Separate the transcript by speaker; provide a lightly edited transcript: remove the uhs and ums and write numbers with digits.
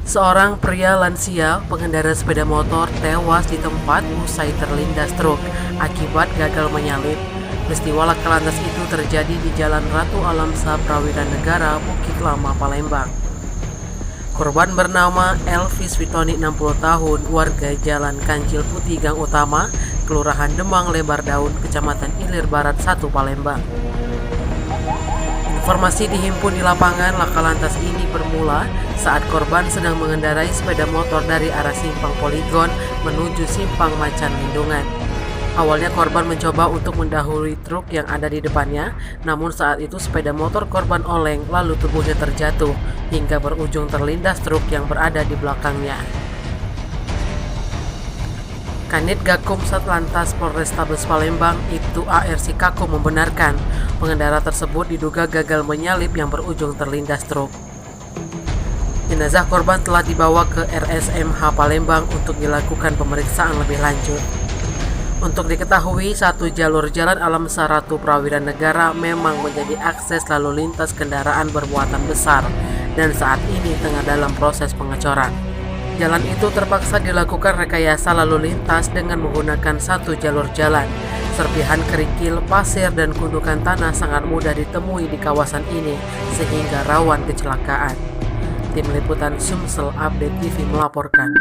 Speaker 1: Seorang pria lansia pengendara sepeda motor tewas di tempat usai terlindas truk akibat gagal menyalip. Peristiwa laka lantas itu terjadi di Jalan Ratu Alamsa Prawiran Negara, Bukit Lama, Palembang. Korban bernama Elvis Witoni 60 tahun, warga Jalan Kancil Putih Gang Utama, Kelurahan Demang Lebar Daun, Kecamatan Ilir Barat 1, Palembang. Informasi dihimpun di lapangan. Laka lantas ini bermula saat korban sedang mengendarai sepeda motor dari arah Simpang Poligon menuju Simpang Macan Lindungan. Awalnya korban mencoba untuk mendahului truk yang ada di depannya, namun saat itu sepeda motor korban oleng lalu tubuhnya terjatuh hingga berujung terlindas truk yang berada di belakangnya. Kanit Gakum Satlantas Polrestabes Palembang, Ibtu AR Sikaku membenarkan pengendara tersebut diduga gagal menyalip yang berujung terlindas truk. Jenazah korban telah dibawa ke RSMH Palembang untuk dilakukan pemeriksaan lebih lanjut. Untuk diketahui, satu jalur Jalan Alamsa Ratu Prawiran Negara memang menjadi akses lalu lintas kendaraan bermuatan besar dan saat ini tengah dalam proses pengecoran. Jalan itu terpaksa dilakukan rekayasa lalu lintas dengan menggunakan satu jalur jalan. Serpihan kerikil, pasir, dan gundukan tanah sangat mudah ditemui di kawasan ini sehingga rawan kecelakaan. Tim Liputan Sumsel Update TV melaporkan.